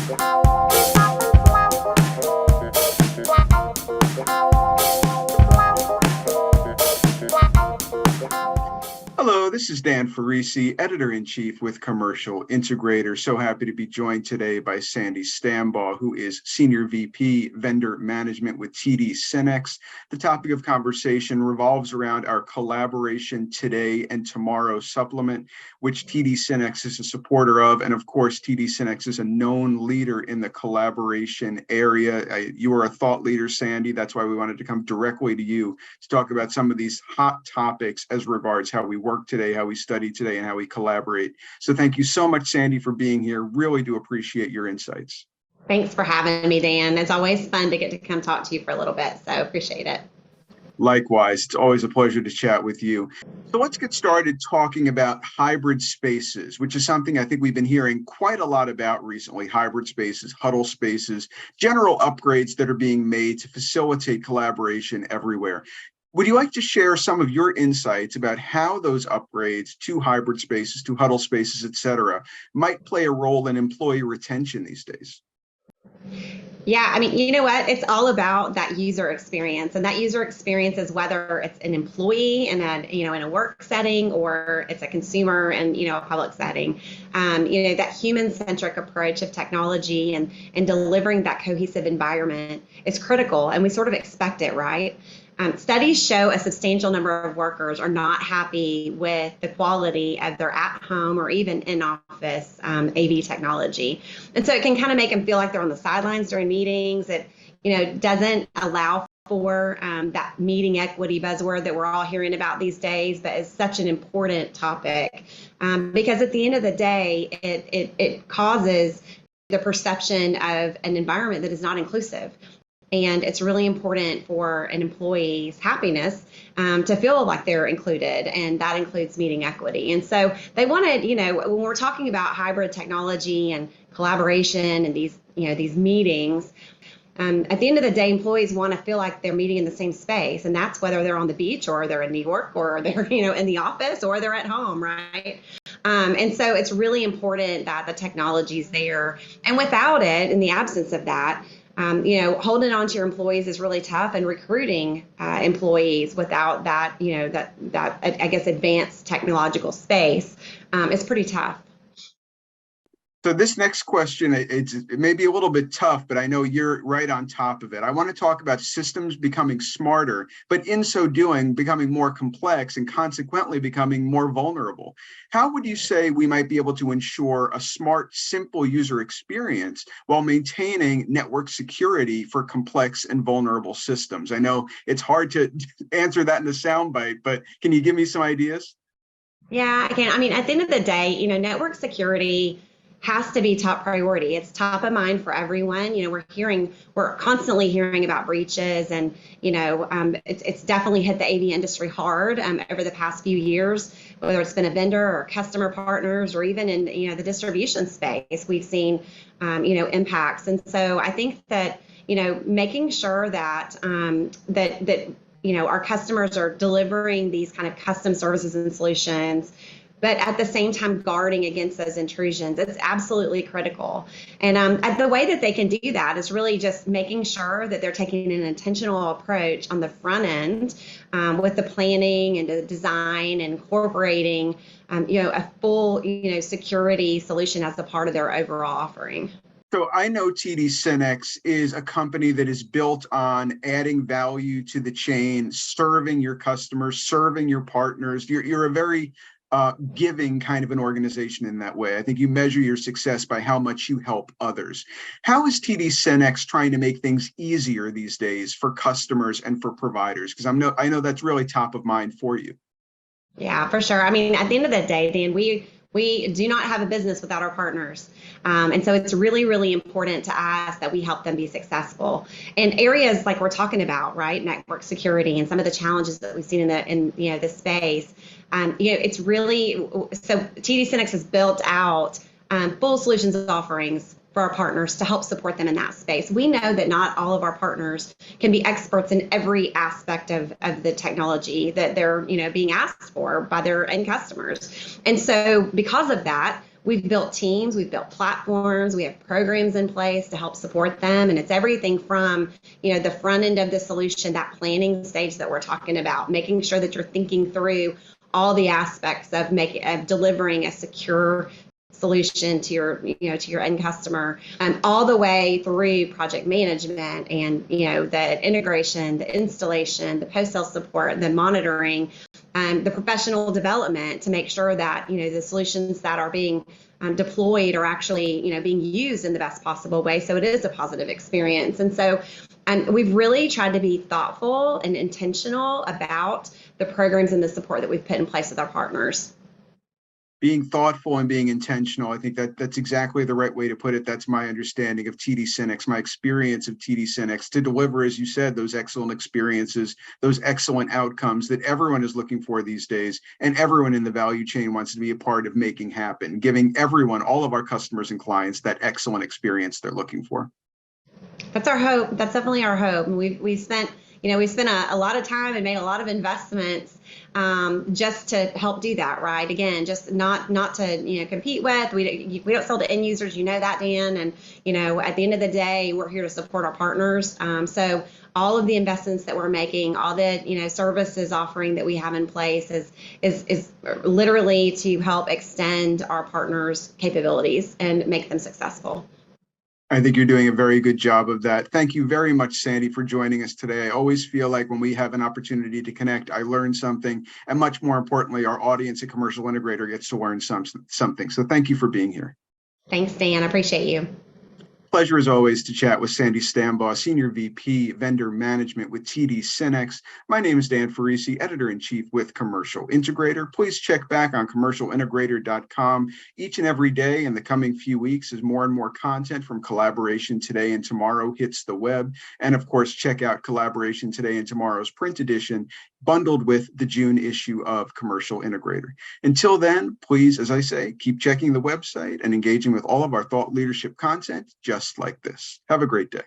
Hello, this is Dan Ferrisi, Editor-in-Chief with Commercial Integrator. So happy to be joined today by Sandi Stambaugh, who is Senior VP Vendor Management with TD SYNNEX. The topic of conversation revolves around our Collaboration Today and Tomorrow supplement, which TD SYNNEX is a supporter of. And of course, TD SYNNEX is a known leader in the collaboration area. You are a thought leader, Sandi. That's why we wanted to come directly to you to talk about some of these hot topics as regards how we work today, how we study today, and how we collaborate. So thank you so much, Sandi, for being here. Really do appreciate your insights. Thanks for having me, Dan. It's always fun to get to come talk to you for a little bit, so appreciate it. Likewise, it's always a pleasure to chat with you. So let's get started talking about hybrid spaces, which is something I think we've been hearing quite a lot about recently. Hybrid spaces, huddle spaces, general upgrades that are being made to facilitate collaboration everywhere. Would you like to share some of your insights about how those upgrades to hybrid spaces, to huddle spaces, et cetera, might play a role in employee retention these days? Yeah, I mean, you know what? It's all about that user experience, and that user experience is whether it's an employee in a work setting, or it's a consumer in a public setting. That human-centric approach of technology and delivering that cohesive environment is critical, and we sort of expect it, right? Studies show a substantial number of workers are not happy with the quality of their at-home or even in-office AV technology. And so it can kind of make them feel like they're on the sidelines during meetings. It, doesn't allow for that meeting equity buzzword that we're all hearing about these days, but is such an important topic because at the end of the day, it causes the perception of an environment that is not inclusive. And it's really important for an employee's happiness to feel like they're included, and that includes meeting equity. And so they wanted, when we're talking about hybrid technology and collaboration and these meetings, at the end of the day, employees want to feel like they're meeting in the same space, and that's whether they're on the beach or they're in New York or they're, in the office or they're at home, right? And so it's really important that the technology is there, and without it, in the absence of that, holding on to your employees is really tough, and recruiting employees without that, I guess, advanced technological space is pretty tough. So this next question, it may be a little bit tough, but I know you're right on top of it. I want to talk about systems becoming smarter, but in so doing, becoming more complex and consequently becoming more vulnerable. How would you say we might be able to ensure a smart, simple user experience while maintaining network security for complex and vulnerable systems? I know it's hard to answer that in a soundbite, but can you give me some ideas? Yeah, I can. I mean, at the end of the day, network security has to be top priority. It's top of mind for everyone. We're constantly hearing about breaches, and it's definitely hit the AV industry hard over the past few years. Whether it's been a vendor or customer partners, or even in the distribution space, we've seen impacts. And so I think that making sure that our customers are delivering these kind of custom services and solutions, but at the same time guarding against those intrusions, it's absolutely critical. And the way that they can do that is really just making sure that they're taking an intentional approach on the front end with the planning and the design, and incorporating a full security solution as a part of their overall offering. So I know TD SYNNEX is a company that is built on adding value to the chain, serving your customers, serving your partners. You're a very giving kind of an organization in that way. I think you measure your success by how much you help others. How is TD SYNNEX trying to make things easier these days for customers and for providers? Because I know that's really top of mind for you. Yeah, for sure. I mean, at the end of the day, Dan, we do not have a business without our partners. And so it's really, really important to us that we help them be successful in areas like we're talking about, right? Network security and some of the challenges that we've seen in this space. It's really, so TD SYNNEX has built out full solutions offerings for our partners to help support them in that space. We know that not all of our partners can be experts in every aspect of the technology that they're being asked for by their end customers. And so because of that, We've built teams, we've built platforms, we have programs in place to help support them. And it's everything from, the front end of the solution, that planning stage that we're talking about, making sure that you're thinking through all the aspects of delivering a secure solution to your end customer, all the way through project management and the integration, the installation, the post-sale support, the monitoring, the professional development to make sure that the solutions that are being deployed are actually being used in the best possible way, so it is a positive experience. And so we've really tried to be thoughtful and intentional about the programs and the support that we've put in place with our partners. Being thoughtful and being intentional, I think that's exactly the right way to put it. That's my understanding of TD SYNNEX, my experience of TD SYNNEX, to deliver, as you said, those excellent experiences, those excellent outcomes that everyone is looking for these days, and everyone in the value chain wants to be a part of making happen, giving everyone, all of our customers and clients, that excellent experience they're looking for. That's our hope. That's definitely our hope. We spent a lot of time and made a lot of investments just to help do that, right? Again, just not to compete with. We don't sell to end users, that, Dan. And at the end of the day, we're here to support our partners. So all of the investments that we're making, all the services offering that we have in place is literally to help extend our partners' capabilities and make them successful. I think you're doing a very good job of that. Thank you very much, Sandi, for joining us today. I always feel like when we have an opportunity to connect, I learn something, and much more importantly, our audience at Commercial Integrator gets to learn something. So thank you for being here. Thanks, Dan. I appreciate you. Pleasure as always to chat with Sandi Stambaugh, Senior VP, Vendor Management with TD SYNNEX. My name is Dan Ferrisi, Editor-in-Chief with Commercial Integrator. Please check back on commercialintegrator.com each and every day in the coming few weeks as more and more content from Collaboration Today and Tomorrow hits the web. And of course, check out Collaboration Today and Tomorrow's print edition, bundled with the June issue of Commercial Integrator. Until then, please, as I say, keep checking the website and engaging with all of our thought leadership content just like this. Have a great day.